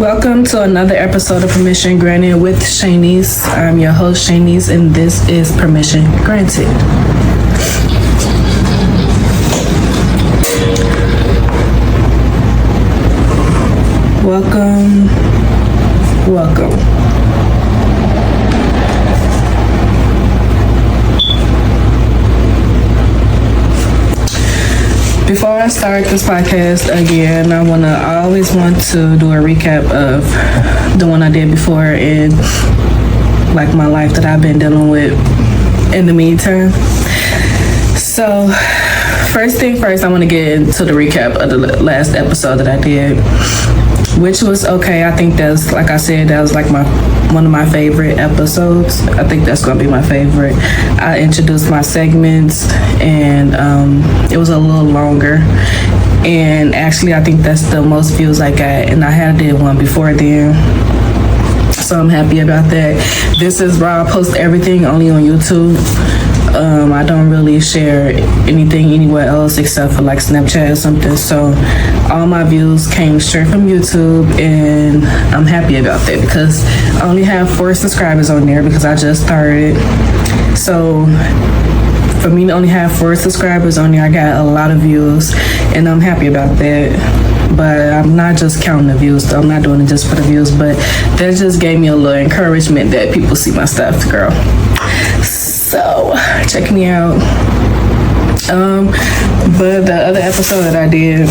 Welcome to another episode of Permission Granted with Shanice. I'm your host, Shanice, and this is Permission Granted. Welcome. Before I start this podcast again, I always want to do a recap of the one I did before and like my life that I've been dealing with in the meantime. So first thing first, I want to get into the recap of the last episode that I did, which was okay. I think that's, like I said, that was like one of my favorite episodes. I think that's gonna be my favorite. I introduced my segments and it was a little longer, and actually I think that's the most views I got, and I had did one before then, so I'm happy about that. This is raw. I post everything only on YouTube. I don't really share anything anywhere else except for like Snapchat or something. So all my views came straight from YouTube, and I'm happy about that because I only have 4 subscribers on there because I just started. So for me to only have 4 subscribers on there, I got a lot of views, and I'm happy about that. But I'm not just counting the views, though. I'm not doing it just for the views, but that just gave me a little encouragement that people see my stuff, girl. So check me out. But the other episode that I did,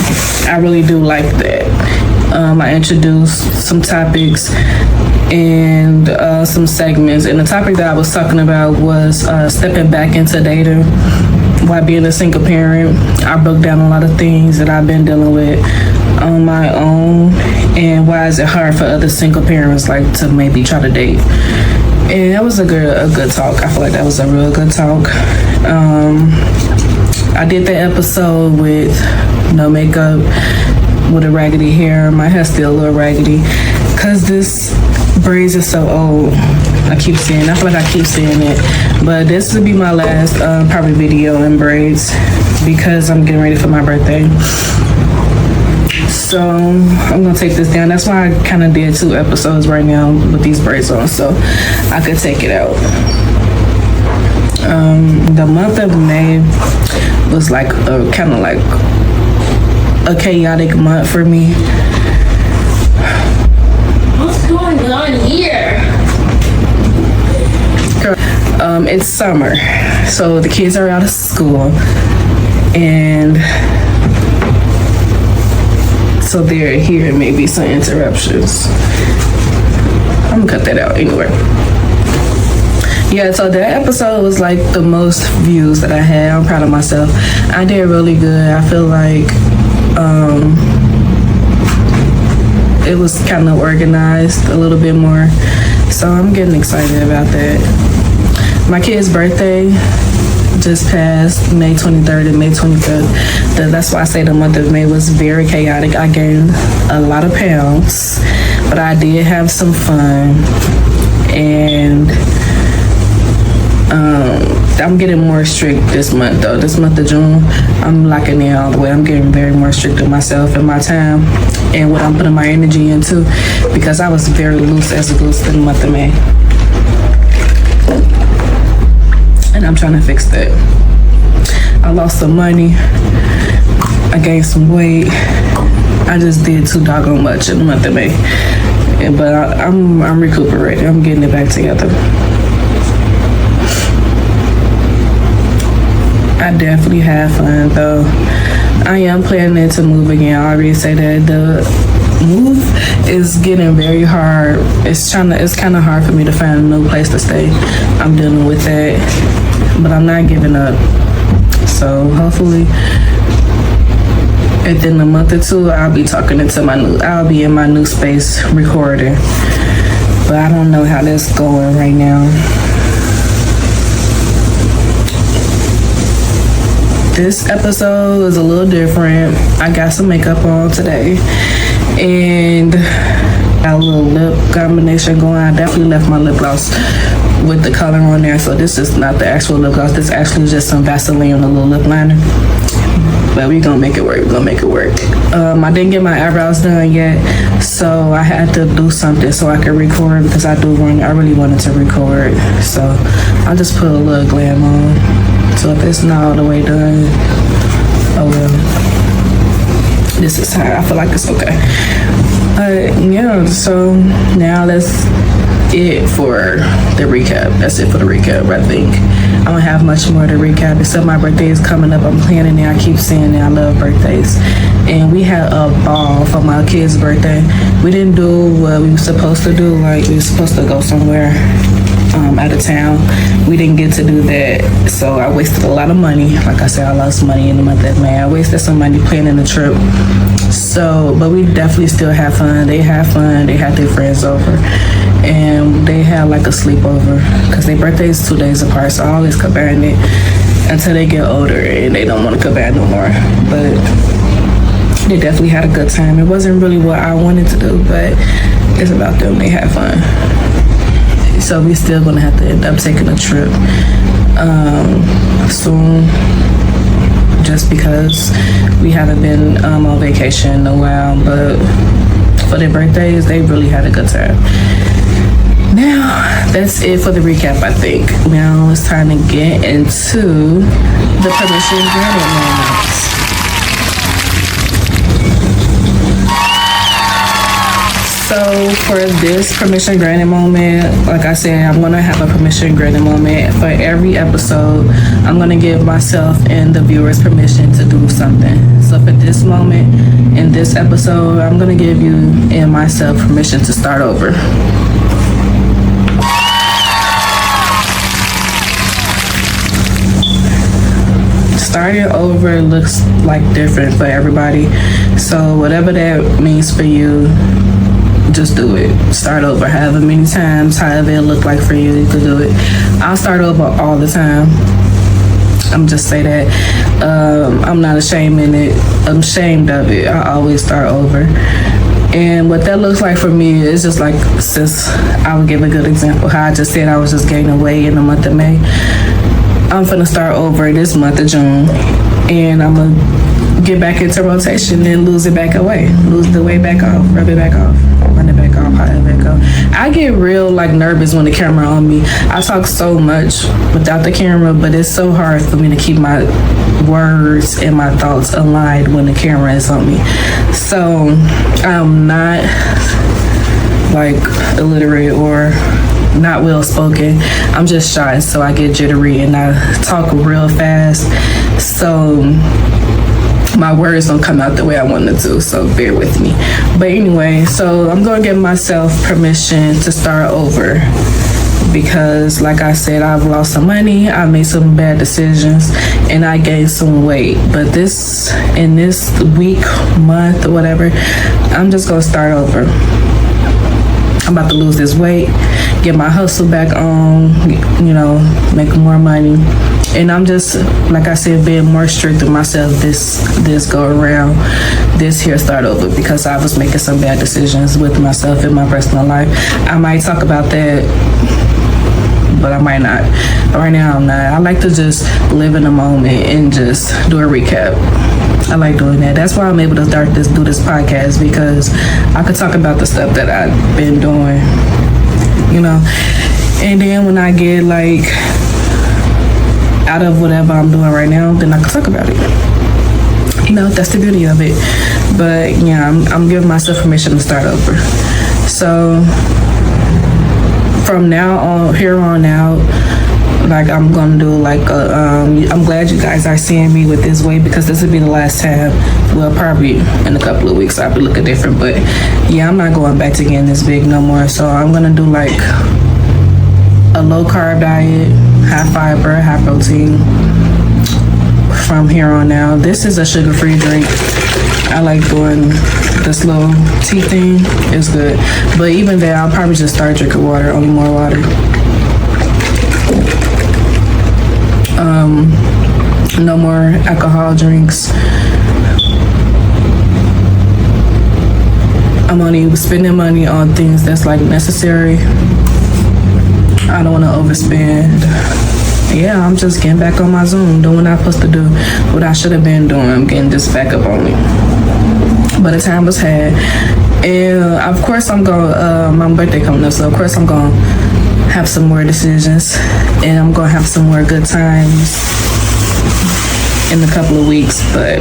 I really do like that. I introduced some topics and some segments, and the topic that I was talking about was stepping back into dating while being a single parent. I broke down a lot of things that I've been dealing with on my own, and why is it hard for other single parents like to maybe try to date. And that was a good talk. I feel like that was a real good talk. I did that episode with no makeup, with a raggedy hair. My hair's still a little raggedy because this braids is so old. I feel like I keep saying it. But this will be my last probably video in braids because I'm getting ready for my birthday. So I'm gonna take this down. That's why I kind of did 2 episodes right now with these braids on, so I could take it out. The month of May was like kind of like a chaotic month for me. What's going on here? It's summer, so the kids are out of school, and so they're here. Maybe some interruptions. I'm gonna cut that out anyway. Yeah, so that episode was like the most views that I had. I'm proud of myself. I did really good. I feel like it was kind of organized a little bit more. So I'm getting excited about that. My kid's birthday just passed May 23rd and May 25th. That's why I say the month of May was very chaotic. I gained a lot of pounds, but I did have some fun, and I'm getting more strict this month though. This month of June, I'm locking in all the way. I'm getting very more strict with myself and my time and what I'm putting my energy into, because I was very loose as a goose in the month of May. And I'm trying to fix that. I lost some money. I gained some weight. I just did too doggone much in the month of May. But I'm recuperating. I'm getting it back together. I definitely have fun though. I am planning to move again. I already say that the move is getting very hard. It's kind of hard for me to find a new place to stay. I'm dealing with that, but I'm not giving up. So hopefully within a month or 2, I'll be I'll be in my new space recording. But I don't know how that's going right now. This episode is a little different. I got some makeup on today and got a little lip combination going. I definitely left my lip gloss with the color on there, so this is not the actual lip gloss. This is actually just some Vaseline on a little lip liner. but we gonna make it work. I didn't get my eyebrows done yet, so I had to do something so I could record, because I really wanted to record. So I just put a little glam on. So if it's not all the way done, oh well. This is how I feel like it's okay. Yeah, so now that's it for the recap. That's it for the recap, I think. I don't have much more to recap, except my birthday is coming up. I'm planning it. I keep saying that I love birthdays. And we had a ball for my kid's birthday. We didn't do what we were supposed to do. Like, we were supposed to go somewhere out of town. We didn't get to do that. So I wasted a lot of money. Like I said, I lost money in the month of May. I wasted some money planning the trip. So, but we definitely still had fun. They had fun. They had their friends over. And they had like a sleepover, because their birthday is 2 days apart, so I always combine it until they get older and they don't want to combine no more. But they definitely had a good time. It wasn't really what I wanted to do, but it's about them. They had fun. So we still gonna have to end up taking a trip soon, just because we haven't been on vacation in a while. But for their birthdays, they really had a good time. Now, that's it for the recap, I think. Now it's time to get into the permission granted moments. So for this permission granted moment, like I said, I'm gonna have a permission granted moment for every episode. I'm gonna give myself and the viewers permission to do something. So for this moment, in this episode, I'm gonna give you and myself permission to start over. Starting over looks like different for everybody. So whatever that means for you, just do it. Start over however many times, however it looked like for you, you could do it. I'll start over all the time. I'm just say that. I'm not ashamed of it. I always start over. And what that looks like for me is just like, since I would give a good example, how I just said I was just gaining weight in the month of May. I'm finna start over this month of June, and I'm gonna get back into rotation and lose it back away. Lose the weight back off, rub it back off, run it back off, however it go. I get real like nervous when the camera on me. I talk so much without the camera, but it's so hard for me to keep my words and my thoughts aligned when the camera is on me. So I'm not like illiterate or not well spoken. I'm just shy, so I get jittery and I talk real fast. So my words don't come out the way I want them to, so bear with me. But anyway, so I'm gonna give myself permission to start over, because like I said, I've lost some money, I made some bad decisions, and I gained some weight. But in this week, month, or whatever, I'm just gonna start over. I'm about to lose this weight, get my hustle back on, make more money. And I'm just, like I said, being more strict with myself this go around, this here start over, because I was making some bad decisions with myself in my personal life. I might talk about that, but I might not. Right now, I'm not. I like to just live in the moment and just do a recap. I like doing that. That's why I'm able to do this podcast, because I could talk about the stuff that I've been doing, And then when I get like out of whatever I'm doing right now, then I can talk about it. That's the beauty of it. But yeah, I'm giving myself permission to start over. So from here on out, like I'm gonna do like I'm glad you guys are seeing me with this weight, because this will be the last time. Well, probably in a couple of weeks I'll be looking different, but yeah, I'm not going back to getting this big no more. So I'm gonna do like a low carb diet, high fiber, high protein from here on out. This is a sugar-free drink. I like doing this little tea thing. It's good. But even there, I'll probably just start drinking water, only more water. No more alcohol drinks. I'm only spending money on things that's like necessary. I don't want to overspend yeah, I'm just getting back on my Zoom, doing what I'm supposed to do, what I should have been doing. I'm getting just back up on it. But the time was had. And of course I'm going, my birthday coming up, so of course I'm going to have some more decisions. And I'm going to have some more good times in a couple of weeks. But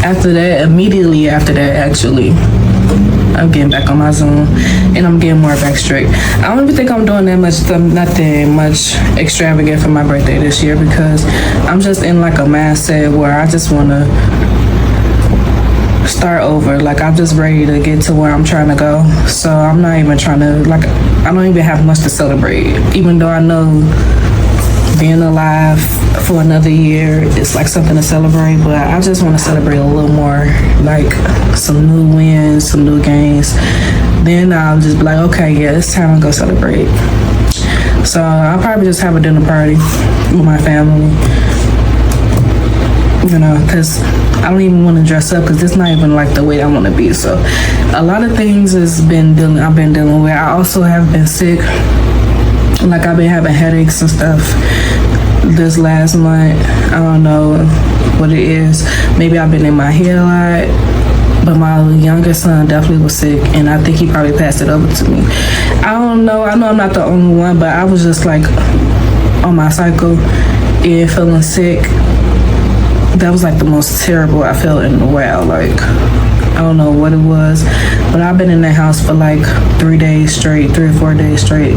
after that, immediately after that, actually, I'm getting back on my Zoom and I'm getting more back straight. I don't even think I'm doing that much, nothing much extravagant for my birthday this year, because I'm just in like a mindset where I just want to start over. Like, I'm just ready to get to where I'm trying to go. So I'm not even trying to, like, I don't even have much to celebrate, even though I know being alive for another year is like something to celebrate, but I just want to celebrate a little more, like some new wins, some new gains. Then I'll just be like, okay, yeah, it's time to go celebrate. So I'll probably just have a dinner party with my family, you know, because I don't even want to dress up, because it's not even like the way I want to be. So a lot of things I've been dealing with. I also have been sick. Like, I've been having headaches and stuff this last month. I don't know what it is. Maybe I've been in my head a lot. But my youngest son definitely was sick, and I think he probably passed it over to me. I don't know. I know I'm not the only one, but I was just like on my cycle and feeling sick. That was like the most terrible I felt in a while. Like, I don't know what it was, but I've been in the house for like 3 days straight, 3 or 4 days straight,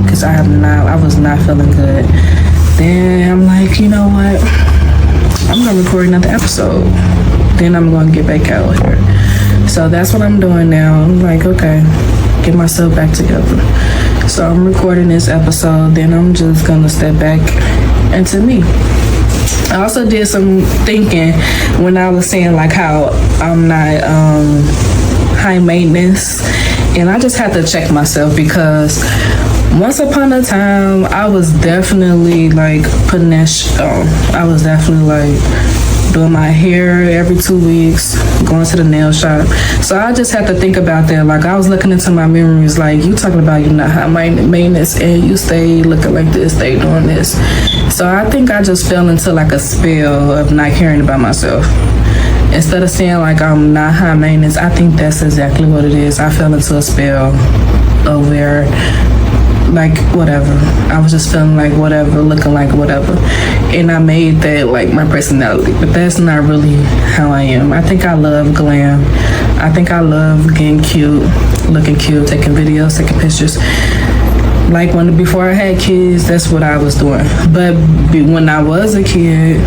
because I was not feeling good. Then I'm like, you know what? I'm gonna record another episode. Then I'm gonna get back out here. So that's what I'm doing now. I'm like, okay, get myself back together. So I'm recording this episode. Then I'm just gonna step back into me. I also did some thinking when I was saying like how I'm not high maintenance, and I just had to check myself, because once upon a time I was definitely like putting that shit on. I was definitely like doing my hair every 2 weeks, going to the nail shop. So I just had to think about that. Like, I was looking into my memories, like, you talking about you not high maintenance and you stay looking like this, stay doing this. So I think I just fell into like a spell of not caring about myself. Instead of saying like I'm not high maintenance, I think that's exactly what it is. I fell into a spell of where, like, whatever. I was just feeling like whatever, looking like whatever. And I made that like my personality, but that's not really how I am. I think I love glam. I think I love getting cute, looking cute, taking videos, taking pictures. Like before I had kids, that's what I was doing. But when I was a kid,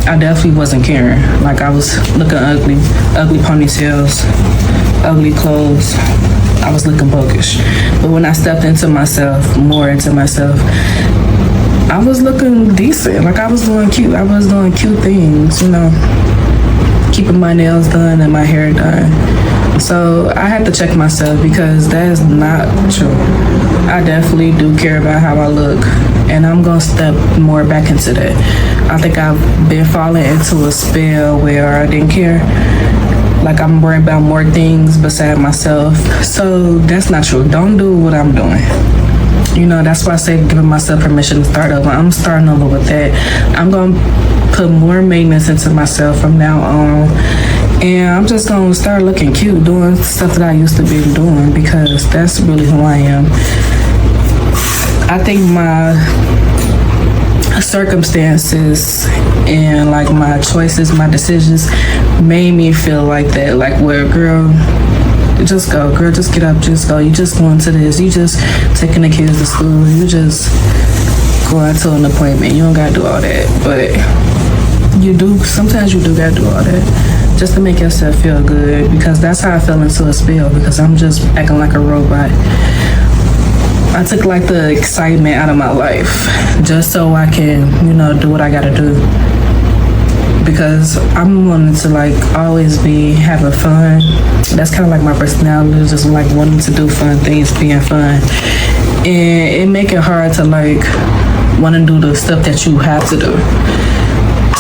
I definitely wasn't caring. Like, I was looking ugly ponytails, ugly clothes. I was looking bookish. But when I stepped into myself, more into myself, I was looking decent. Like, I was doing cute. I was doing cute things, you know, keeping my nails done and my hair done. So I had to check myself, because that is not true. I definitely do care about how I look, and I'm gonna step more back into that. I think I've been falling into a spell where I didn't care. Like, I'm worried about more things beside myself. So that's not true. Don't do what I'm doing. You know, that's why I say giving myself permission to start over. I'm starting over with that. I'm gonna put more maintenance into myself from now on. And I'm just gonna start looking cute, doing stuff that I used to be doing, because that's really who I am. I think my circumstances and like my choices, my decisions made me feel like that. Like, where, girl, just go, girl, just get up, just go. You just going to this, you just taking the kids to school, you just going to an appointment. You don't gotta do all that, but you do. Sometimes you do gotta do all that, just to make yourself feel good, because that's how I fell into a spell, because I'm just acting like a robot. I took like the excitement out of my life just so I can, you know, do what I gotta do, because I'm wanting to like always be having fun. That's kind of like my personality, just like wanting to do fun things, being fun, and it make it hard to like want to do the stuff that you have to do.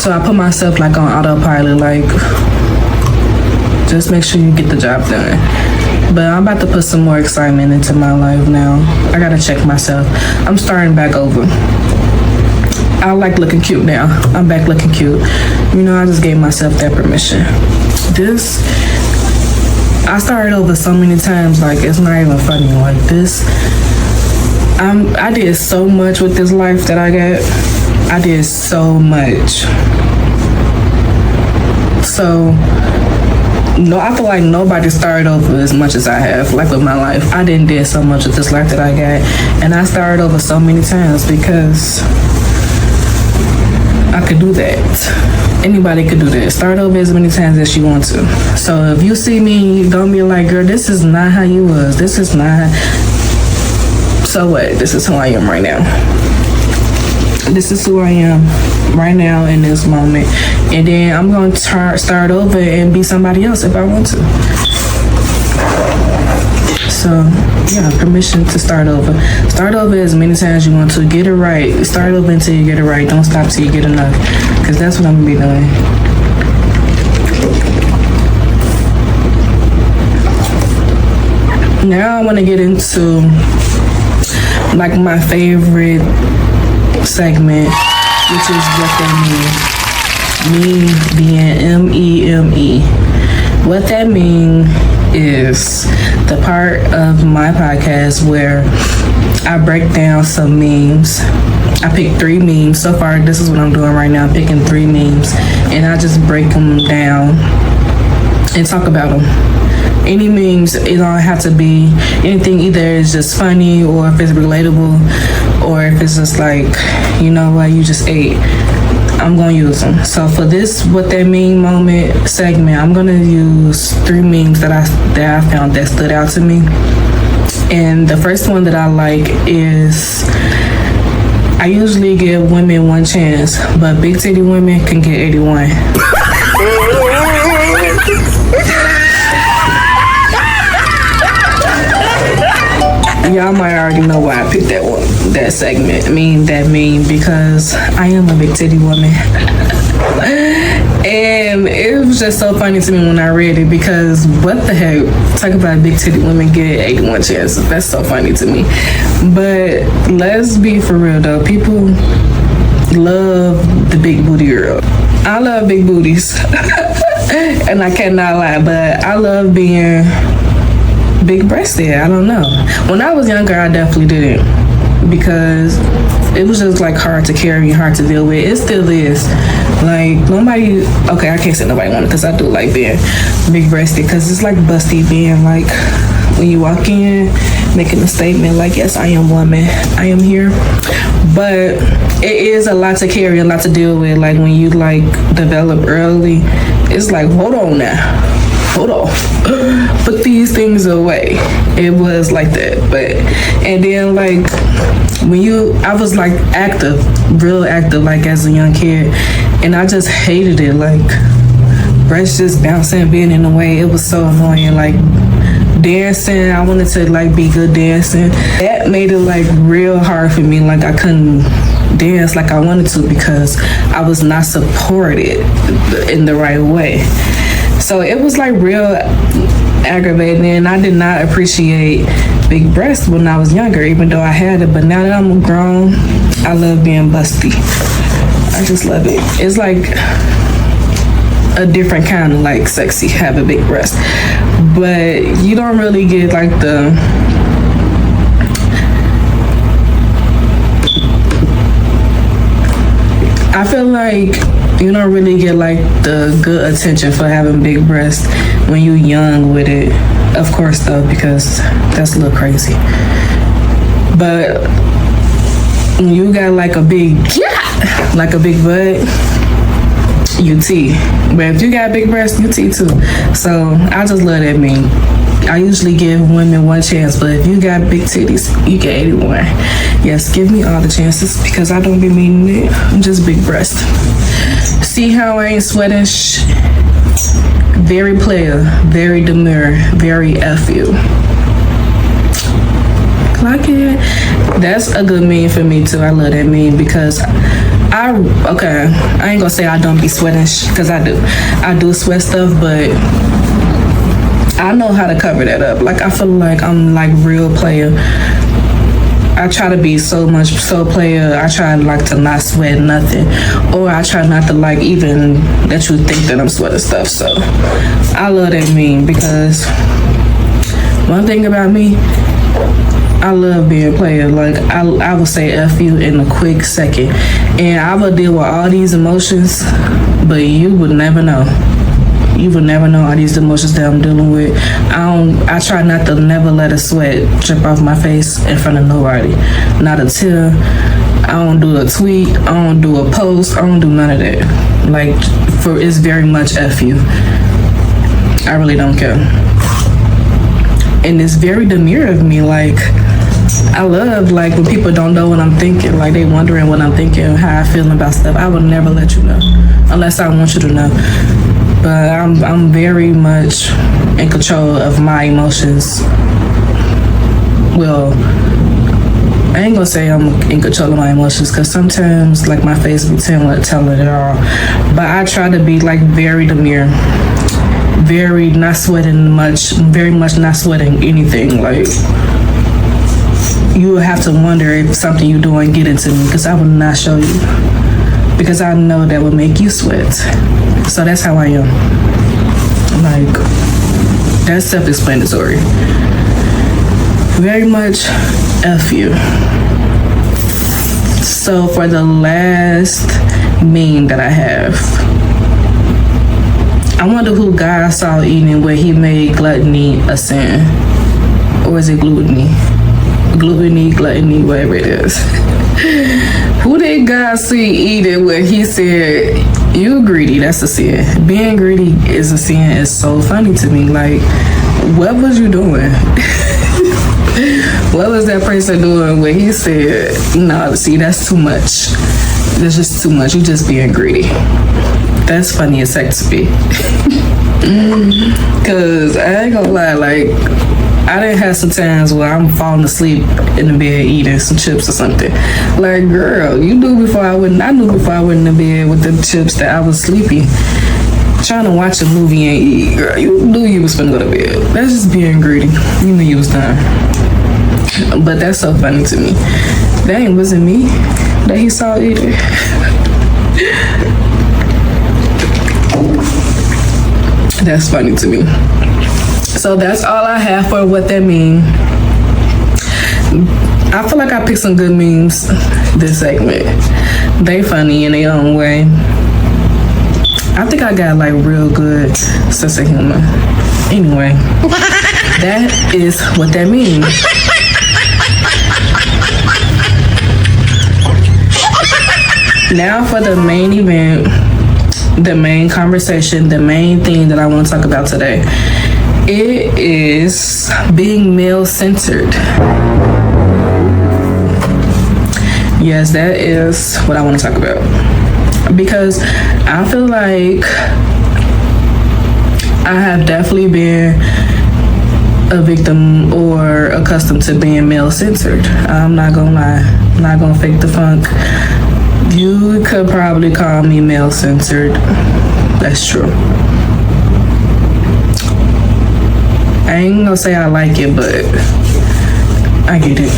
So I put myself like on autopilot, like, just make sure you get the job done. But I'm about to put some more excitement into my life now. I gotta check myself. I'm starting back over. I like looking cute now. I'm back looking cute. You know, I just gave myself that permission. This, I started over so many times, like it's not even funny. Like this, I did so much with this life that I got. I did so much. So, no, I feel like nobody started over as much as I have, like with my life. I didn't did so much with this life that I got. And I started over so many times because I could do that. Anybody could do that. Start over as many times as you want to. So if you see me, don't be like, girl, this is not how you was. This is not. So what? This is who I am right now. This is who I am right now in this moment. And then I'm going to start over and be somebody else if I want to. So, yeah, permission to start over. Start over as many times as you want to. Get it right. Start over until you get it right. Don't stop till you get enough. Because that's what I'm going to be doing. Now I want to get into, like, my favorite segment, which is what that means. Me being M-E-M-E. What that means is the part of my podcast where I break down some memes. I picked 3 memes. So far, this is what I'm doing right now. I'm picking 3 memes, and I just break them down and talk about them. Any memes, it don't have to be anything. Either it's just funny, or if it's relatable, or if it's just like, you know what, you just ate. I'm gonna use them. So for this what that mean moment segment, I'm gonna use 3 memes that I found that stood out to me. And the first one that I like is, I usually give women 1 chance, but big titty women can get 81. Y'all might already know why I picked that segment. that meme, because I am a big titty woman. And it was just so funny to me when I read it, because what the heck? Talk about big titty women get 81 chances. That's so funny to me. But let's be for real though. People love the big booty girl. I love big booties. And I cannot lie, but I love being big breasted. I don't know. When I was younger, I definitely didn't, because it was just like hard to carry, hard to deal with. It still is. Like nobody. Okay, I can't say nobody wanted, because I do like being big breasted, because it's like busty being like when you walk in, making a statement like, yes, I am woman. I am here. But it is a lot to carry, a lot to deal with. Like when you like develop early, it's like, hold on now. Hold on, put these things away. It was like that. But and then like I was like active, real active, like as a young kid, and I just hated it. Like breasts just bouncing, being in the way. It was so annoying. Like dancing, I wanted to like be good dancing. That made it like real hard for me. Like I couldn't dance like I wanted to, because I was not supported in the right way. So it was like real aggravating, and I did not appreciate big breasts when I was younger, even though I had it. But now that I'm grown, I love being busty. I just love it. It's like a different kind of like sexy, have a big breast. But you don't really get like the I feel like you don't really get like the good attention for having big breasts when you young with it. Of course though, because that's a little crazy. But when you got like a big butt, you T. But if you got big breasts, you T too. So I just love that meme. I usually give women 1 chance, but if you got big titties, you get 81. Yes, give me all the chances, because I don't be meaning it. I'm just big breast. See how I ain't sweating? Very player, very demure, very F you. Clock it. That's a good meme for me too. I love that meme, because I ain't gonna say I don't be sweating, because I do. I do sweat stuff, but I know how to cover that up. Like I feel like I'm like real player. I try to be so player. I try like to not sweat nothing, or I try not to like even that you think that I'm sweating stuff. So I love that meme because one thing about me, I love being player. Like I would say F you in a quick second, and I would deal with all these emotions, but you would never know. You would never know all these emotions that I'm dealing with. I try not to never let a sweat drip off my face in front of nobody. Not a tear. I don't do a tweet. I don't do a post. I don't do none of that. Like, it's very much F you. I really don't care. And it's very demure of me. Like, I love like when people don't know what I'm thinking. Like, they wondering what I'm thinking, how I feel about stuff. I would never let you know unless I want you to know. But I'm very much in control of my emotions. Well, I ain't gonna say I'm in control of my emotions because sometimes like my face be telling it all. But I try to be like very demure, very not sweating much, very much not sweating anything. Like, you will have to wonder if something you doing get into me because I will not show you because I know that will make you sweat. So that's how I am. Like, that's self-explanatory. Very much F you. So for the last meme that I have, I wonder who God saw eating where he made gluttony a sin. Or is it gluttony? Gluttony, whatever it is. Who did God see eating where he said, you greedy, that's a sin. Being greedy is a sin. It's so funny to me. Like, what was you doing? What was that person doing when he said, no, see, that's too much. That's just too much. You just being greedy. That's funny as heck to me. Cause I ain't gonna lie, like, I done had some times where I'm falling asleep in the bed eating some chips or something. Like, girl, you knew before I went. I knew before I went in the bed with the chips that I was sleepy, trying to watch a movie and eat. Girl, you knew you was finna go to bed. That's just being greedy. You knew you was done. But that's so funny to me. Dang, was it me that he saw eating? That's funny to me. So that's all I have for what that mean. I feel like I picked some good memes this segment. They funny in their own way. I think I got like real good sense of humor. Anyway, that is what that means. Now for the main event, the main conversation, the main thing that I want to talk about today. It is being male-centered. Yes, that is what I want to talk about. Because I feel like I have definitely been a victim or accustomed to being male-centered. I'm not gonna lie. I'm not gonna fake the funk. You could probably call me male-centered. That's true. I ain't gonna say I like it, but I get it.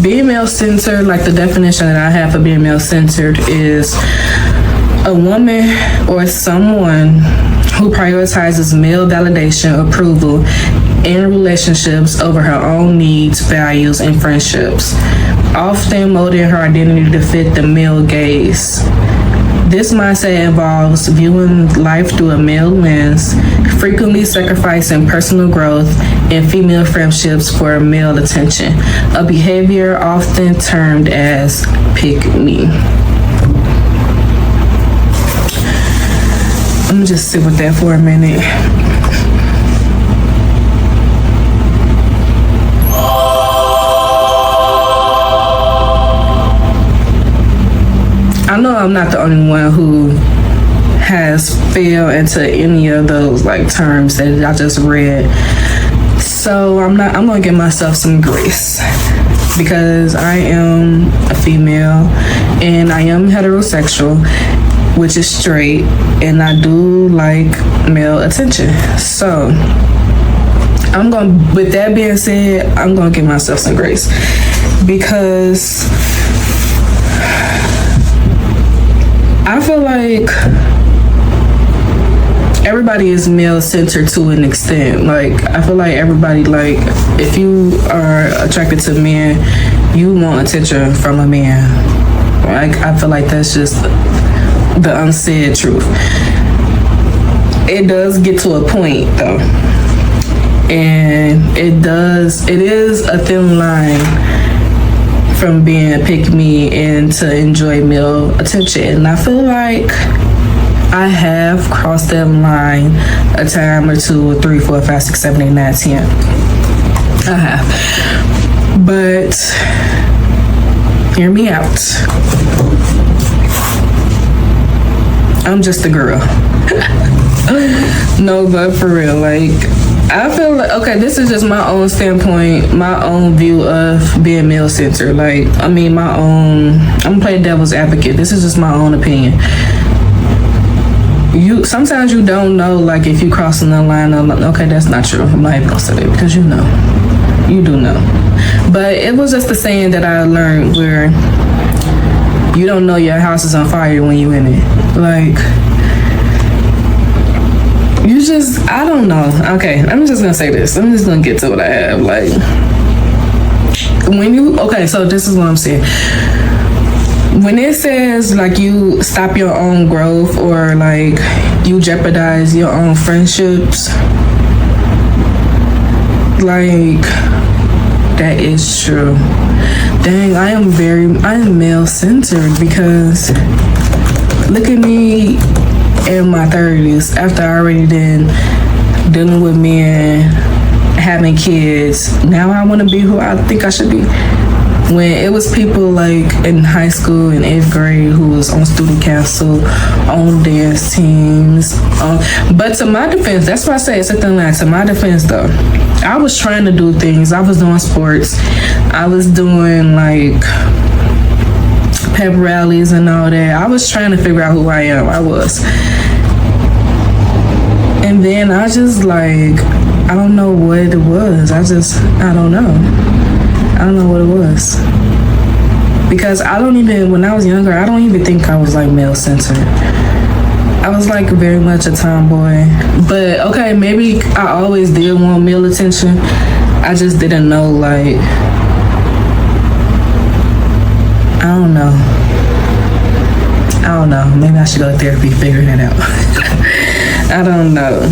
Being male-centered, like the definition that I have for being male-centered is a woman or someone who prioritizes male validation, approval, in relationships over her own needs, values, and friendships, often molding her identity to fit the male gaze. This mindset involves viewing life through a male lens, frequently sacrificing personal growth and female friendships for male attention, a behavior often termed as pick me. I'm gonna just sit with that for a minute. I know I'm not the only one who has fell into any of those like terms that I just read. So I'm gonna give myself some grace because I am a female and I am heterosexual, which is straight, and I do like male attention. So with that being said, I'm gonna give myself some grace, because I feel like everybody is male centered to an extent. Like, I feel like everybody, like, if you are attracted to men, you want attention from a man. Like, I feel like that's just the unsaid truth. It does get to a point though, and it is a thin line from being a pick me and to enjoy male attention. And I feel like I have crossed that line a time or two, or 3, 4, 5, 6, 7, 8, 9, 10. I have. But hear me out. I'm just a girl. No, but for real, like, I feel like, okay, this is just my own standpoint, my own view of being male centered. Like, I mean, I'm gonna play devil's advocate. This is just my own opinion. Sometimes you don't know, like, if you crossing the line of, okay, that's not true. I'm not even gonna say that, because you do know. But it was just the saying that I learned, where you don't know your house is on fire when you in it. Like, I don't know. Okay, I'm just gonna say this. I'm just gonna get to what I have. Like, so this is what I'm saying. When it says, like, you stop your own growth, or like you jeopardize your own friendships, like, that is true. Dang, I am male centered, because look at me in my 30s, after I already been dealing with men, having kids. Now I want to be who I think I should be. When it was people like in high school in 8th grade who was on student council, on dance teams. But to my defense, that's why I say it's a thin line. To my defense though, I was trying to do things. I was doing sports. I was doing like pep rallies and all that. I was trying to figure out who I am. I was. And then I just, like, I don't know what it was. I don't know. I don't know what it was. Because when I was younger, I don't even think I was like male centered. I was like very much a tomboy. But okay, maybe I always did want male attention. I just didn't know, like, I don't know. Maybe I should go to therapy, figure it out. I don't know.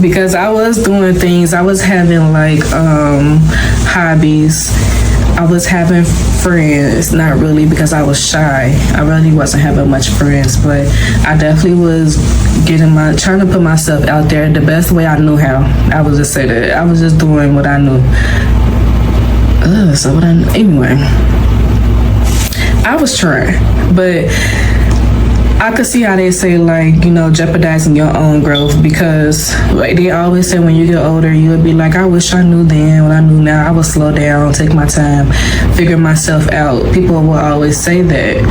Because I was doing things. I was having like hobbies. I was having friends. Not really, because I was shy. I really wasn't having much friends, but I definitely was trying to put myself out there the best way I knew how. I would just say that. I was just doing what I knew. Anyway, I was trying, but I could see how they say, like, you know, jeopardizing your own growth, because like they always say when you get older, you'll be like, I wish I knew then what I knew now. I would slow down, take my time, figure myself out. People will always say that.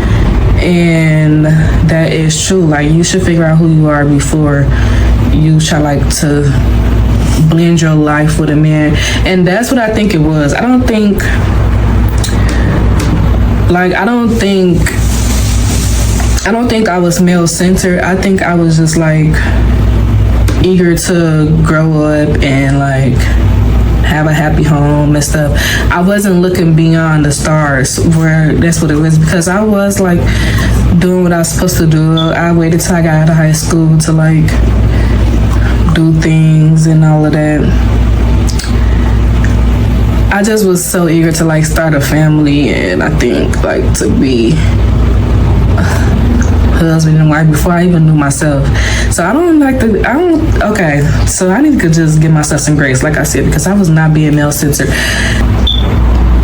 And that is true. Like, you should figure out who you are before you try like to blend your life with a man. And that's what I think it was. I don't think I was male centered. I think I was just like eager to grow up and like have a happy home and stuff. I wasn't looking beyond the stars, where that's what it was, because I was like doing what I was supposed to do. I waited till I got out of high school to like do things and all of that. I just was so eager to like start a family, and I think like to be husband and wife before I even knew myself. So okay, so I need to just give myself some grace, like I said, because I was not being male centered.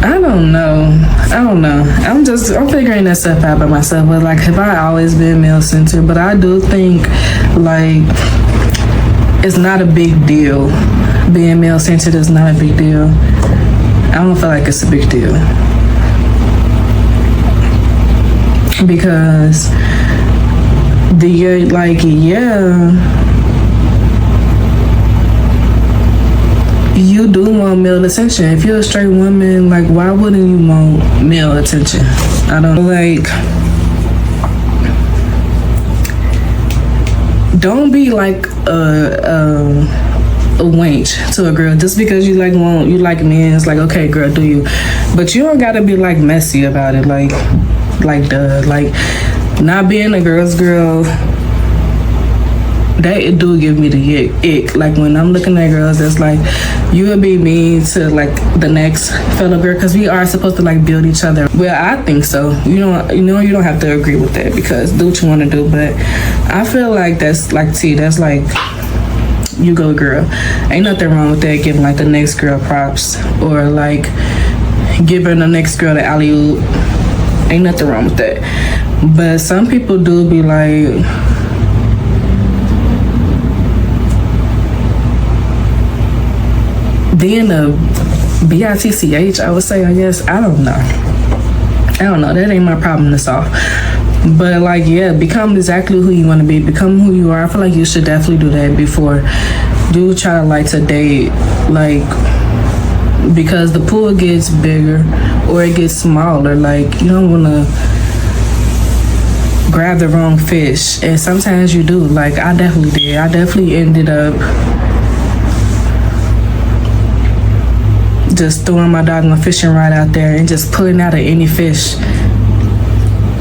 I don't know. I'm figuring that stuff out by myself. But like, have I always been male centered? But I do think like it's not a big deal. Being male centered is not a big deal. I don't feel like it's a big deal, because you do want male attention. If you're a straight woman, like, why wouldn't you want male attention? I don't like. Don't be like a wench to a girl just because you like men. It's like, okay, girl, do you? But you don't gotta be like messy about it. Like not being a girl's girl. That it do give me the ick. Like when I'm looking at girls, that's like you would be mean to like the next fellow girl because we are supposed to like build each other. Well, I think so. You don't have to agree with that because do what you want to do. But I feel like that's like that's like you go girl. Ain't nothing wrong with that. Giving like the next girl props or like giving the next girl the alley-oop. Ain't nothing wrong with that. But some people do be like. Being a bitch, I would say, I guess. I don't know. That ain't my problem to solve. But like, yeah, become exactly who you want to be. Become who you are. I feel like you should definitely do that before. Do try to like to date, like, because the pool gets bigger or it gets smaller. Like, you don't want to grab the wrong fish. And sometimes you do. Like, I definitely did. I definitely ended up just throwing my dog on a fishing rod out there and just pulling out of any fish,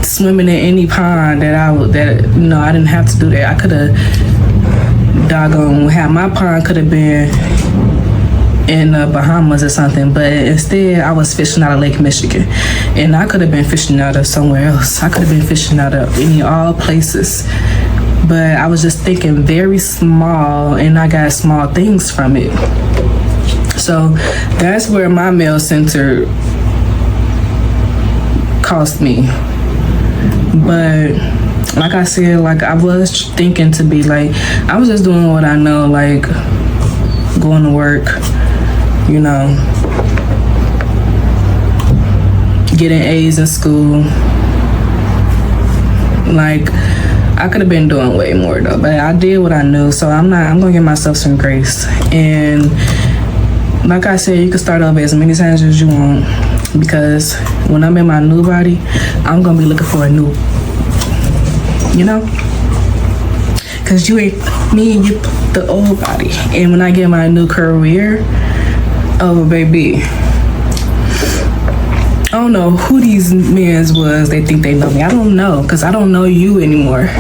swimming in any pond I didn't have to do that. I could have doggone had my pond could have been in the Bahamas or something, but instead I was fishing out of Lake Michigan, and I could have been fishing out of somewhere else. I could have been fishing out of all places, but I was just thinking very small, and I got small things from it. So that's where my male center cost me. But like I said, like I was thinking to be like, I was just doing what I know, like going to work, getting A's in school. Like I could have been doing way more though, but I did what I knew. So I'm gonna give myself some grace. And like I said, you can start over as many times as you want, because when I'm in my new body, I'm gonna be looking for a new, because you ain't me and you the old body. And when I get my new career, oh baby, I don't know who these men was. They think they know me. I don't know, because I don't know you anymore.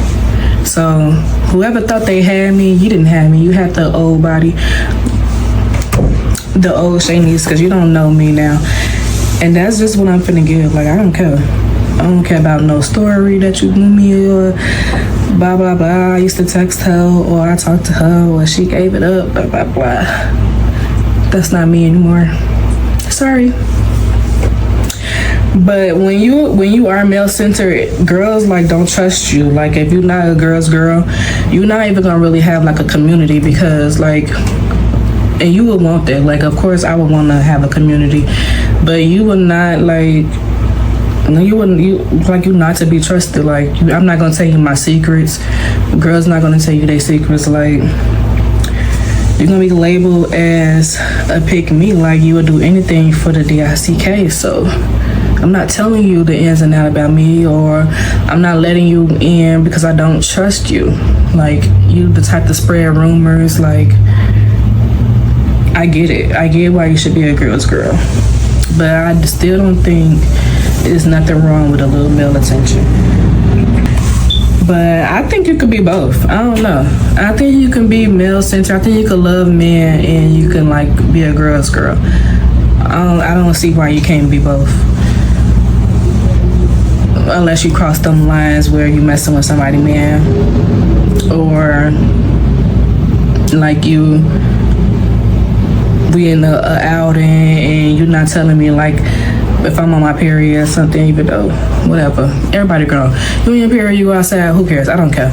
So whoever thought they had me, you didn't have me. You had the old body, the old Shanice, because you don't know me now. And that's just what I'm finna give. Like, I don't care. I don't care about no story that you knew me or blah, blah, blah. I used to text her or I talked to her or she gave it up, blah, blah, blah. That's not me anymore. Sorry. But when you are male-centered, girls, like, don't trust you. Like, if you're not a girl's girl, you're not even gonna really have, like, a community, because, like, and you would want that. Like, of course, I would want to have a community, but you would not, like, you're not to be trusted. Like, I'm not gonna tell you my secrets. Girls not gonna tell you their secrets. Like, you're gonna be labeled as a pick me. Like, you would do anything for the DICK. So I'm not telling you the ins and outs about me, or I'm not letting you in because I don't trust you. Like, you the type to spread rumors. Like, I get it. I get why you should be a girl's girl. But I still don't think there's nothing wrong with a little male attention. But I think you could be both. I don't know. I think you can be male-centered. I think you can love men and you can, like, be a girl's girl. I don't see why you can't be both. Unless you cross them lines where you messing with somebody, man. Or, like, we in a outing and you're not telling me, like, if I'm on my period or something, even though, whatever. Everybody grown. You on your period, you go outside, who cares? I don't care.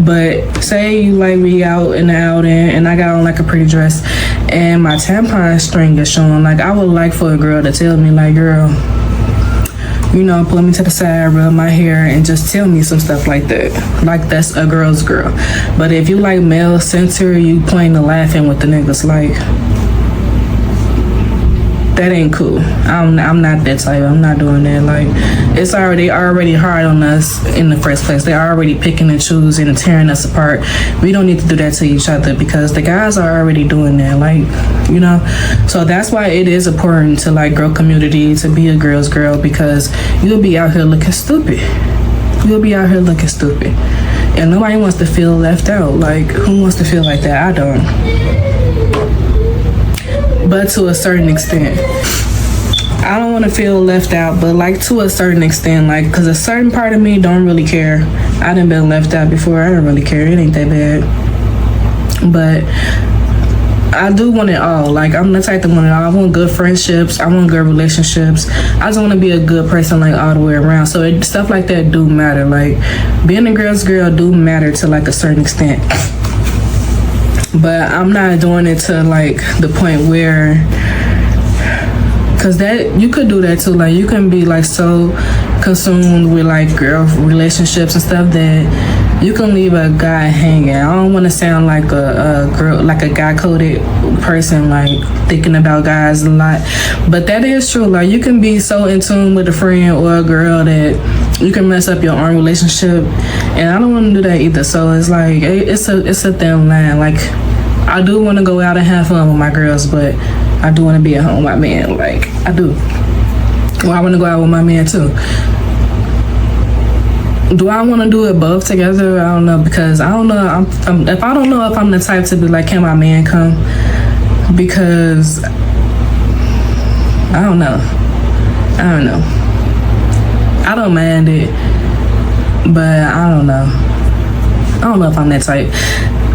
But say you like me out in the outing and I got on like a pretty dress and my tampon string is showing. Like, I would like for a girl to tell me, like, girl, you know, pull me to the side, rub my hair, and just tell me some stuff like that. Like, that's a girl's girl. But if you like male center, you playing and laughing with the niggas, like, that ain't cool. I'm not that type. I'm not doing that. Like, it's already hard on us in the first place. They're already picking and choosing and tearing us apart. We don't need to do that to each other because the guys are already doing that. Like, you know, so that's why it is important to like girl community to be a girl's girl, because you'll be out here looking stupid. You'll be out here looking stupid, and nobody wants to feel left out. Like, who wants to feel like that? I don't. But to a certain extent, I don't want to feel left out, but like to a certain extent, like, because a certain part of me don't really care. I done been left out before. I don't really care. It ain't that bad. But I do want it all. Like, I'm the type to want it all. I want good friendships. I want good relationships. I just want to be a good person, like, all the way around. So stuff like that do matter. Like, being a girl's girl do matter to like a certain extent. But I'm not doing it to like the point where, cause that you could do that too. Like, you can be like so consumed with like girl relationships and stuff that you can leave a guy hanging. I don't want to sound like a girl, like a guy coded person, like thinking about guys a lot. But that is true. Like, you can be so in tune with a friend or a girl that you can mess up your own relationship, and I don't want to do that either. So it's like it's a thin line. Like, I do want to go out and have fun with my girls, but I do want to be at home with my man. Like, I do. Well, I want to go out with my man too. Do I want to do it both together? I don't know, because I don't know. If I don't know if I'm the type to be like, can my man come? Because I don't know. I don't mind it, but I don't know. I don't know if I'm that type.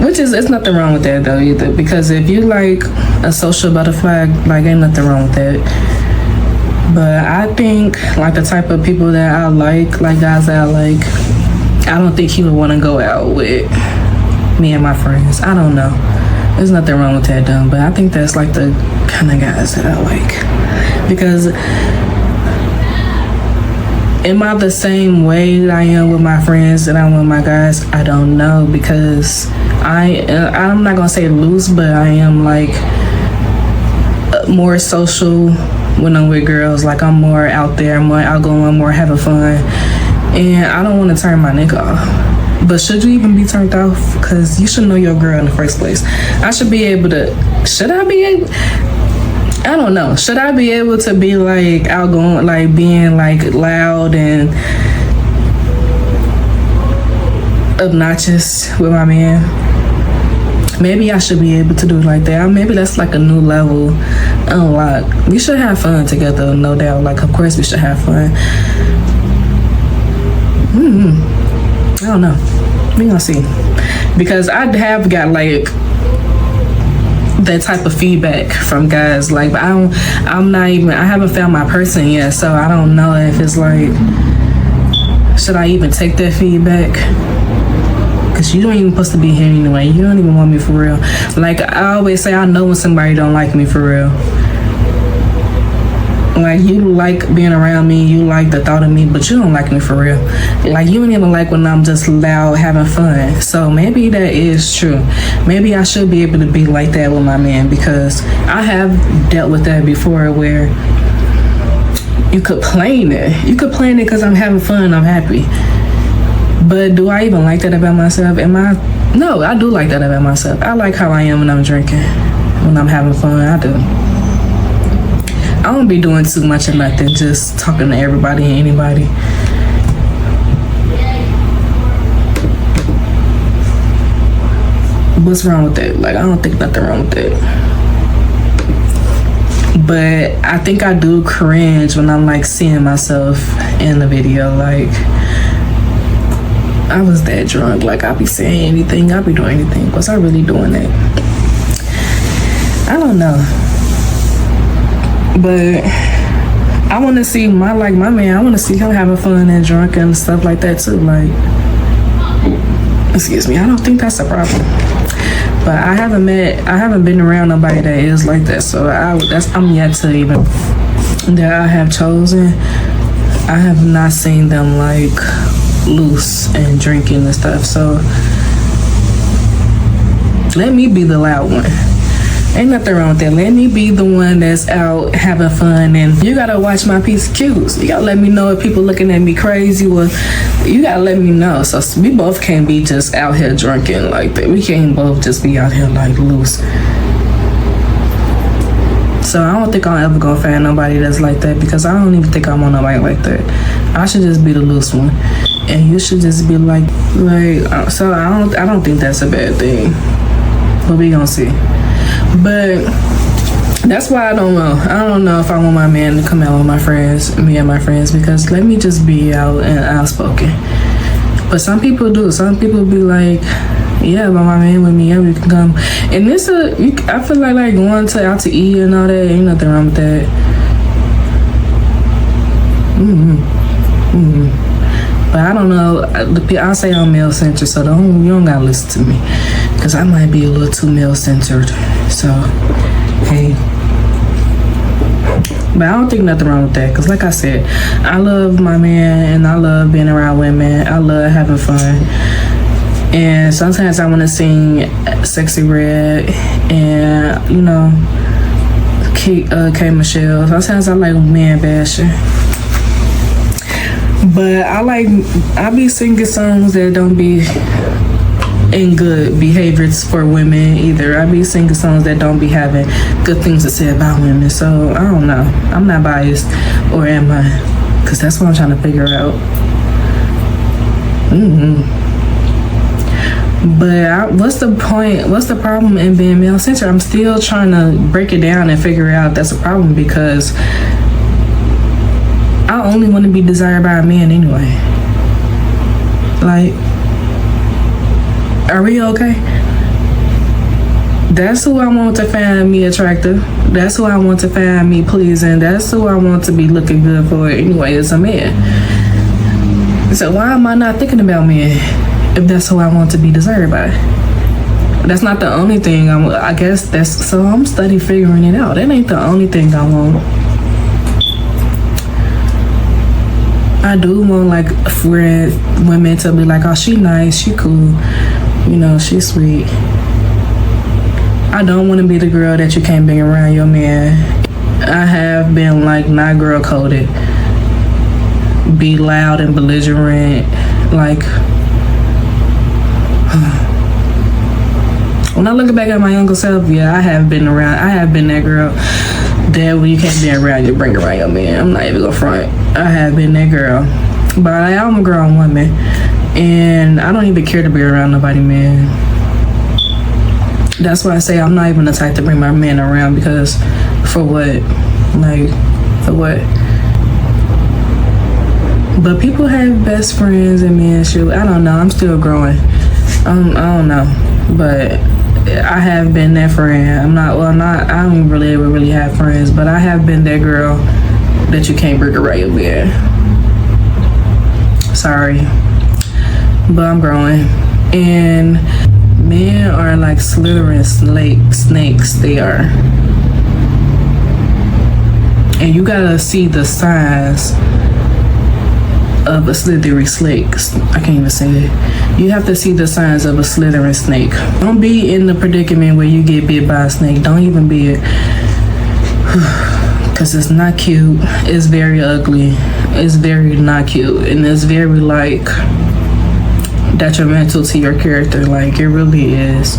Which is, it's nothing wrong with that though either, because if you like a social butterfly, like, ain't nothing wrong with that. But I think like the type of people that I like guys that I like, I don't think he would want to go out with me and my friends. I don't know. There's nothing wrong with that though, but I think that's like the kind of guys that I like. Because am I the same way that I am with my friends that I am with my guys? I don't know, because I'm not gonna say loose, but I am like more social when I'm with girls. Like, I'm more out there, more outgoing, more having fun, and I don't want to turn my nigga off. But should you even be turned off? Because you should know your girl in the first place. I should be able to. Should I be able? I don't know. Should I be able to be like outgoing, like being like loud and obnoxious with my man? Maybe I should be able to do it like that. Maybe that's like a new level unlock. We should have fun together, no doubt. Like, of course we should have fun. I don't know. We gonna see. Because I have got like that type of feedback from guys. Like, I haven't found my person yet, so I don't know if it's like, should I even take that feedback? Because you don't even supposed to be here anyway. You don't even want me for real. Like, I always say, I know when somebody don't like me for real. Like, you like being around me, you like the thought of me, but you don't like me for real. Like, you don't even like when I'm just loud having fun. So maybe that is true. Maybe I should be able to be like that with my man, because I have dealt with that before, where you complain it. You complain it because I'm having fun, I'm happy. But do I even like that about myself? No, I do like that about myself. I like how I am when I'm drinking, when I'm having fun. I do. I don't be doing too much of nothing, just talking to everybody and anybody. What's wrong with that? Like, I don't think nothing wrong with that. But I think I do cringe when I'm like seeing myself in the video. Like, I was that drunk. Like, I be saying anything, I be doing anything. Was I really doing that? I don't know. But I want to see my man. I want to see him having fun and drunk and stuff like that too. Like, excuse me, I don't think that's a problem. But I haven't been around nobody that is like that. So I'm yet to even, that I have chosen. I have not seen them like loose and drinking and stuff. So let me be the loud one. Ain't nothing wrong with that. Let me be the one that's out having fun. And you gotta watch my piece of cues. You gotta let me know if people looking at me crazy. Well, you gotta let me know. So we both can't be just out here drinking like that. We can't both just be out here like loose. So I don't think I'm ever gonna find nobody that's like that, because I don't even think I want nobody like that. I should just be the loose one, and you should just be like. So I don't think that's a bad thing. But we gonna see. But that's why I don't know. I don't know if I want my man to come out with my friends, me and my friends, because let me just be out and outspoken. But some people do. Some people be like, yeah, but my man with me, yeah, we can come. And I feel like going out to eat and all that, ain't nothing wrong with that. But I don't know. I say I'm male centered, so you don't gotta listen to me, because I might be a little too male centered. So, hey. But I don't think nothing wrong with that, because like I said, I love my man and I love being around women. I love having fun. And sometimes I want to sing Sexy Red and, you know, K Michelle. Sometimes I like man bashing. But I be singing songs that don't be in good behaviors for women either. I be singing songs that don't be having good things to say about women. So I don't know. I'm not biased, or am I? Because that's what I'm trying to figure out. But what's the point? What's the problem in being male-centered? I'm still trying to break it down and figure out that's a problem, because I only want to be desired by a man anyway. Like, are we okay? That's who I want to find me attractive. That's who I want to find me pleasing. That's who I want to be looking good for anyway, as a man. So why am I not thinking about men if that's who I want to be desired by? That's not the only thing. I guess so I'm study figuring it out. That ain't the only thing I want. I do want like women to be like, oh, she nice, she cool, you know, she sweet. I don't want to be the girl that you can't bring around your man. I have been like not girl coded, be loud and belligerent, like. When I look back at my younger self, yeah, I have been that girl that when you can't be around, you bring around your man. I'm not even gonna front. I have been that girl. But I am a grown woman, and I don't even care to be around nobody, man. That's why I say I'm not even the type to bring my man around, because for what? Like, for what? But people have best friends and men, shoot. I don't know. I'm still growing. I don't know. But I have been that friend. I don't really ever really have friends, but I have been that girl that you can't bring around your man. Sorry. But I'm growing. And men are like slithering snakes. They are. And you gotta see the signs of a slithery snake. I can't even say it. You have to see the signs of a slithering snake. Don't be in the predicament where you get bit by a snake. Don't even be it. Because it's not cute. It's very ugly. It's very not cute. And it's very like detrimental to your character. Like, it really is.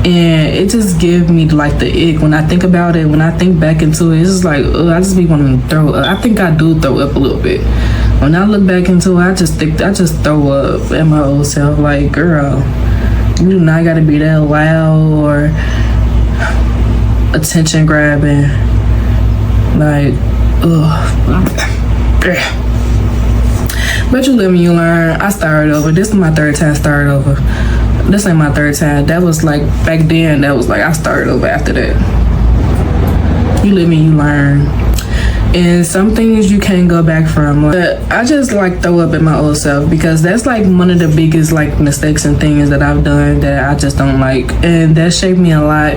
And it just gives me like the ick when I think about it. When I think back into it, it's just like, I just be wanting to throw up. I think I do throw up a little bit. When I look back into it, I just throw up at my old self. Like, girl, you do not gotta be that loud or attention grabbing. Like, but you live and you learn. I started over. This is my third time started over. This ain't my third time. That was like, back then, that was like, I started over after that. You live and you learn. And some things you can't go back from. But I just like throw up at my old self, because that's like one of the biggest like mistakes and things that I've done that I just don't like. And that shaped me a lot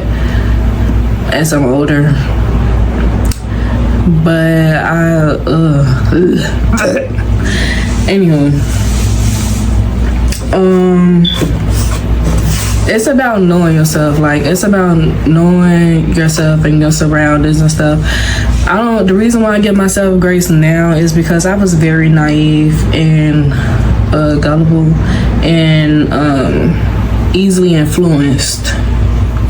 as I'm older. But anyway, it's about knowing yourself. Like, it's about knowing yourself and your surroundings and stuff. The reason why I give myself grace now is because I was very naive and gullible and easily influenced.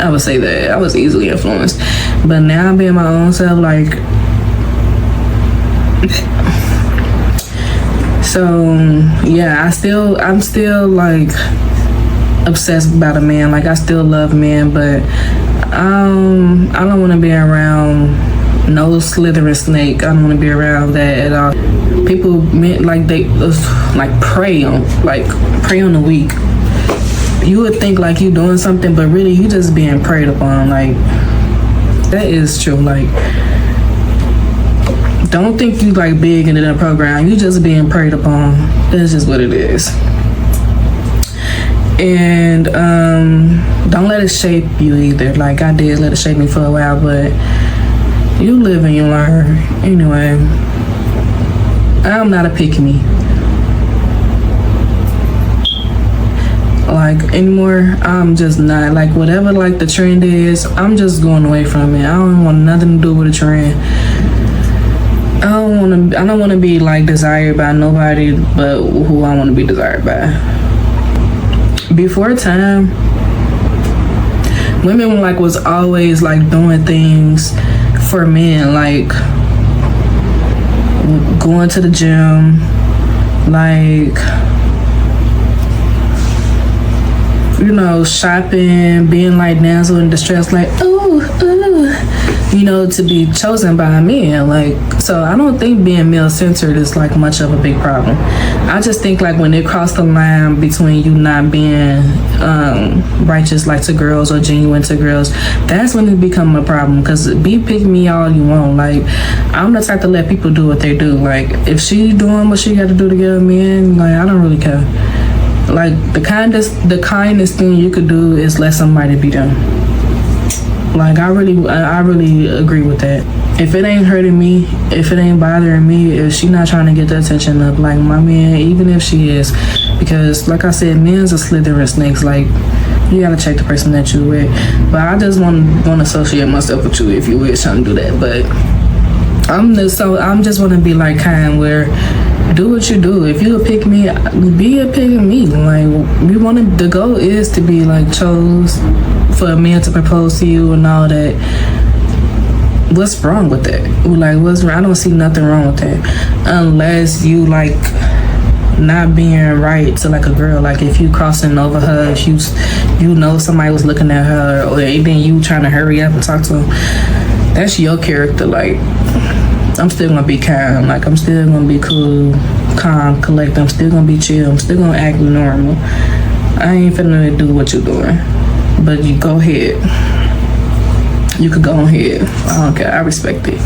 I would say that I was easily influenced, but now being my own self, like, so yeah, I'm still like obsessed about a man. Like, I still love men, but I don't want to be around no slithering snake. I don't want to be around that at all. People like they like prey on the weak. You would think like you doing something, but really you just being preyed upon. Like, that is true. Like, don't think you like big into the program. You just being preyed upon. That's just what it is. And don't let it shape you either. Like, I did let it shape me for a while, but you live and you learn. Anyway, I'm not a pick-me. Like, anymore, I'm just not. Like, whatever like the trend is, I'm just going away from it. I don't want nothing to do with the trend. I don't want to be like desired by nobody but who I want to be desired by. Before time, women like was always like doing things for men, like going to the gym, like, you know, shopping, being like damsel in distress, like, ooh, you know, to be chosen by a man. Like, so I don't think being male-centered is like much of a big problem. I just think like when it crossed the line between you not being righteous like to girls or genuine to girls, that's when it become a problem. Because be pick me all you want. Like, I'm the type to let people do what they do. Like, if she doing what she got to do to get a man, like, I don't really care. Like, the kindest thing you could do is let somebody be them. Like, I really agree with that. If it ain't hurting me, if it ain't bothering me, if she not trying to get the attention of like my man, even if she is, because like I said, men's are slithering snakes. Like, you gotta check the person that you with. But I just want to associate myself with you if you wish trying to do that. But I'm just want to be like kind where do what you do. If you a pick me, be a pick me. Like, the goal is to be like chose for a man to propose to you and all that. What's wrong with that? Like, what's wrong? I don't see nothing wrong with that, unless you like not being right to like a girl. Like, if you crossing over her, if you know somebody was looking at her, or then you trying to hurry up and talk to them, that's your character. Like, I'm still gonna be kind. Like, I'm still gonna be cool, calm, collect. I'm still gonna be chill. I'm still gonna act normal. I ain't finna do what you're doing. But you go ahead. You could go ahead. I don't care. I respect it.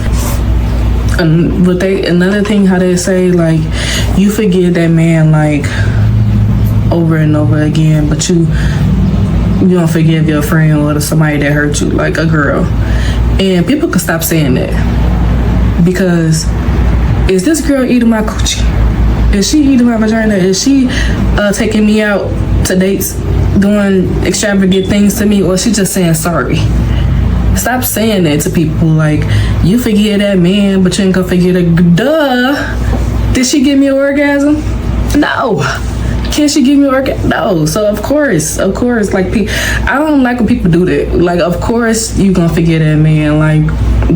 But another thing, how they say, like, you forgive that man like over and over again, but you don't forgive your friend or somebody that hurt you, like a girl. And people could stop saying that, because is this girl eating my coochie? Is she eating my vagina? Is she taking me out to dates, doing extravagant things to me, or is she just saying sorry? Stop saying that to people. Like, you forget that man, but you ain't gonna forget it. Duh. Did she give me an orgasm? No. Can she give me an orgasm? No. So of course, like, I don't like when people do that. Like, of course you gonna forget that man. Like,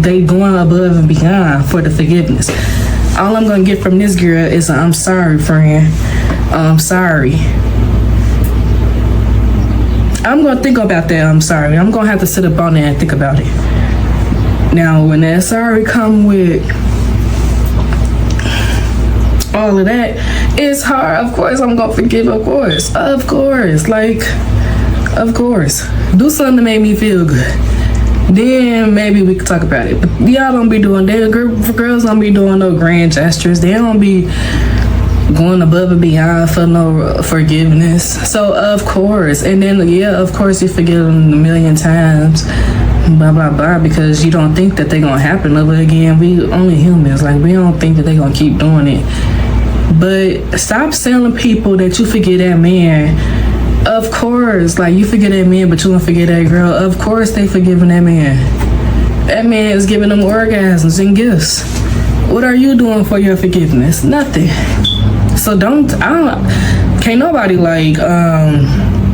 they going above and beyond for the forgiveness. All I'm gonna get from this girl is a, I'm sorry, friend. I'm sorry. I'm gonna think about that. I'm sorry. I'm gonna have to sit up on there and think about it. Now, when that sorry come with all of that, it's hard. Of course, I'm gonna forgive. Of course. Like, of course. Do something to make me feel good. Then maybe we could talk about it. But y'all don't be doing that. Girls don't be doing no grand gestures. They don't be going above and beyond for no forgiveness. So of course, and then yeah, of course you forgive them a million times. blah blah blah, because you don't think that they're gonna happen over again. We only humans, like we don't think that they're gonna keep doing it. But stop telling people that you forget that man. Of course, like you forget that man, but you won't forget that girl. Of course they forgiving that man. That man is giving them orgasms and gifts. What are you doing for your forgiveness? Nothing. So can't nobody like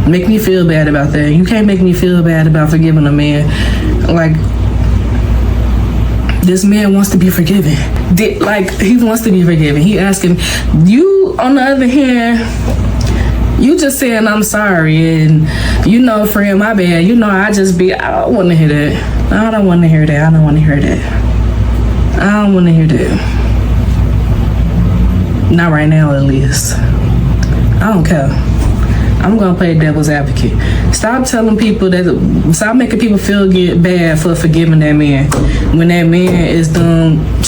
make me feel bad about that. You can't make me feel bad about forgiving a man. Like, this man wants to be forgiven. Like, he wants to be forgiven. He asking you. On the other hand, you just saying I'm sorry, and you know, friend, my bad. You know, I don't want to hear that. I don't want to hear that. I don't want to hear that. I don't want to hear that. Not right now, at least. I don't care. I'm gonna play devil's advocate. Stop making people feel bad for forgiving that man when that man is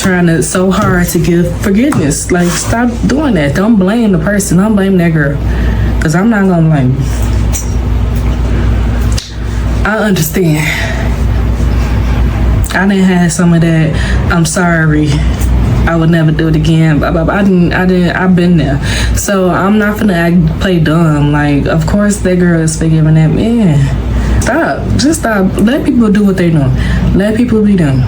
trying so hard to give forgiveness. Like, stop doing that. Don't blame the person. Don't blame that girl, because I'm not gonna blame you. I understand. I didn't have some of that. I'm sorry, I would never do it again. I've been there. So I'm not gonna play dumb. Like, of course that girl is forgiving that man. Just stop. Let people do what they do. Let people be them.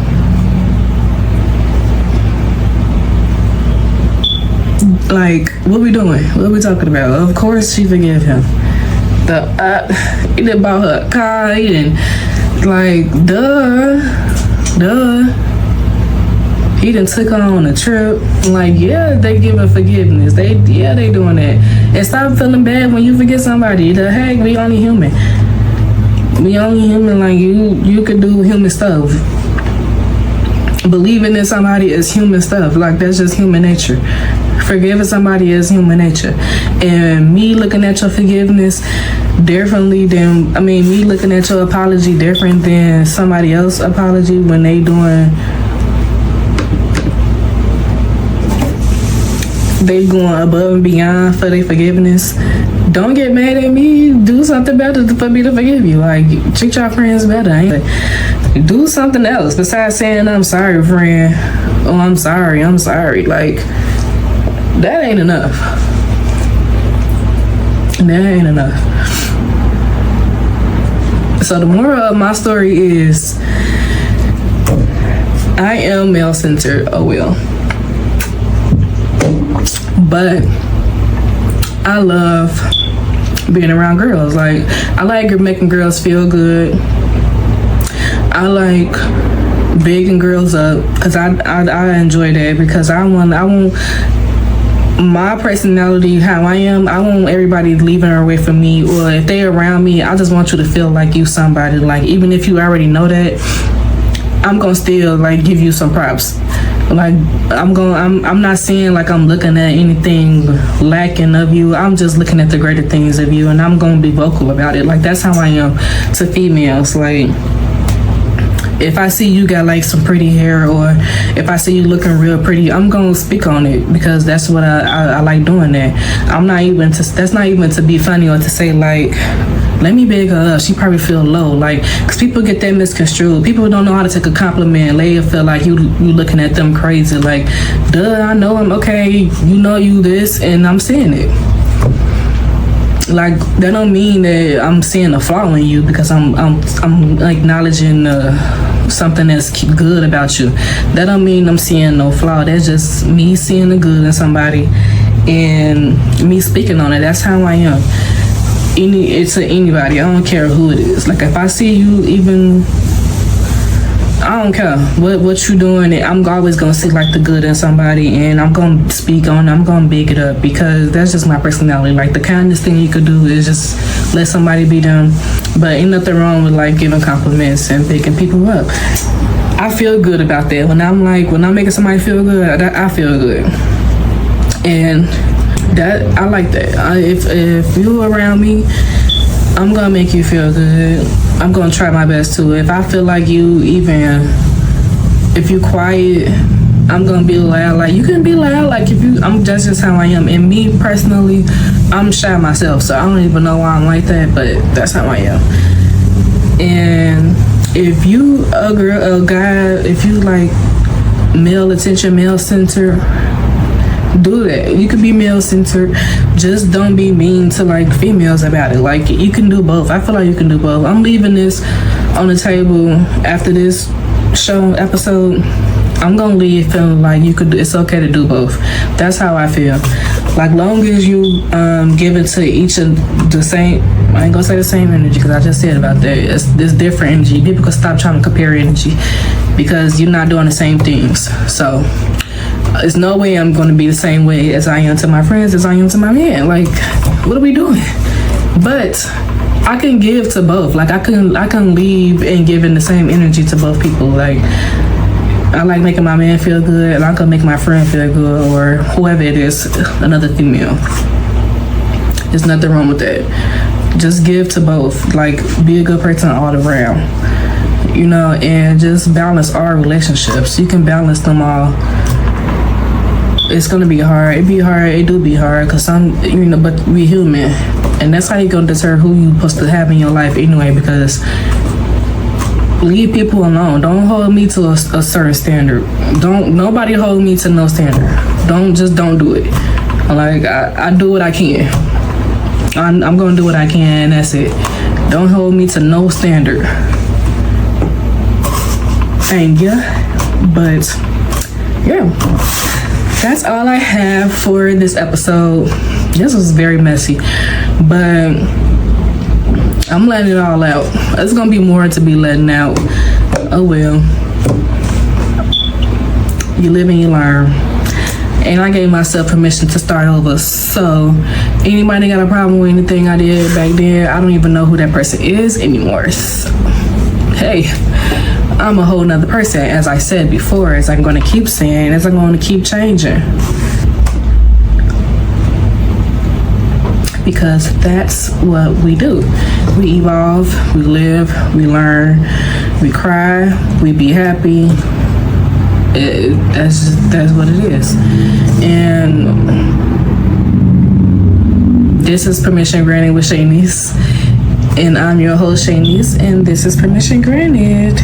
Like, what we doing? What we talking about? Of course she forgive him. He done bought her a car. He done, like, duh. He done took her on a trip. Like, yeah, they giving forgiveness. They doing that. And stop feeling bad when you forget somebody. The heck, we only human. We only human. Like, you could do human stuff. Believing in somebody is human stuff. Like, that's just human nature. Forgiving somebody is human nature. And me looking at your forgiveness differently than, me looking at your apology different than somebody else's apology when they going above and beyond for their forgiveness. Don't get mad at me. Do something better for me to forgive you. Like, treat your friends better. Do something else besides saying I'm sorry, friend. Oh, I'm sorry. Like, that ain't enough. That ain't enough. So the moral of my story is, I am male-centered, but I love being around girls. Like, I like making girls feel good. I like bigging girls up, because I enjoy that, because I want my personality, how I am. I want everybody leaving away from me, or if they around me, I just want you to feel like you somebody. Like, even if you already know that, I'm gonna still like give you some props. Like, I'm not saying like I'm looking at anything lacking of you. I'm just looking at the greater things of you, and I'm gonna be vocal about it. Like, that's how I am to females. Like, if I see you got like some pretty hair, or if I see you looking real pretty, I'm gonna speak on it, because that's what I like doing that. That's not even to be funny or to say like, let me big her up, she probably feel low. Like, because people get that misconstrued. People don't know how to take a compliment. They feel like you looking at them crazy. Like, duh, I know I'm okay. You know you this, and I'm saying it. Like, that don't mean that I'm seeing a flaw in you, because I'm acknowledging something that's good about you. That don't mean I'm seeing no flaw. That's just me seeing the good in somebody and me speaking on it. That's how I am. It's anybody. I don't care who it is. Like, if I see you, even, I don't care what you doing, I'm always gonna see like the good in somebody, and I'm gonna speak on it. I'm gonna big it up, because that's just my personality. Like, the kindest thing you could do is just let somebody be them. But ain't nothing wrong with like giving compliments and picking people up. I feel good about that. When I'm making somebody feel good, I feel good, and that I like that. If you around me, I'm gonna make you feel good. I'm gonna try my best to. If I feel like if you quiet, I'm gonna be loud. Like, you can be loud. Like, that's just how I am. And me personally, I'm shy myself, so I don't even know why I'm like that, but that's how I am. And if you a guy, if you like male attention, male center, do that. You can be male centered, just don't be mean to like females about it. Like, you can do both. I feel like you can do both. I'm leaving this on the table after this show episode. I'm gonna leave feeling like it's okay to do both. That's how I feel. Like, long as you give it to each of the same, I ain't gonna say the same energy because I just said about that. It's different energy. People can stop trying to compare energy because you're not doing the same things. So there's no way I'm going to be the same way as I am to my friends as I am to my man. Like, what are we doing? But I can give to both. Like, I can leave and give in the same energy to both people. Like, I like making my man feel good, and I can make my friend feel good, or whoever it is, another female. There's nothing wrong with that. Just give to both. Like, be a good person all around, you know, and just balance our relationships. You can balance them all. It's gonna be hard. It do be hard, cause but we human, and that's how you gonna deter who you supposed to have in your life anyway. Because leave people alone. Don't hold me to a certain standard. Nobody hold me to no standard. Don't do it. Like, I do what I can. I'm gonna do what I can, and that's it. Don't hold me to no standard. Thank you. But yeah, that's all I have for this episode. This was very messy, but I'm letting it all out. There's gonna be more to be letting out. Oh well. You live and you learn. And I gave myself permission to start over. So anybody got a problem with anything I did back then, I don't even know who that person is anymore. So, hey, I'm a whole nother person, as I said before, as I'm going to keep saying, as I'm going to keep changing. Because that's what we do. We evolve, we live, we learn, we cry, we be happy. That's what it is. And this is Permission Granted with Shanice. And I'm your host, Shanice, and this is Permission Granted.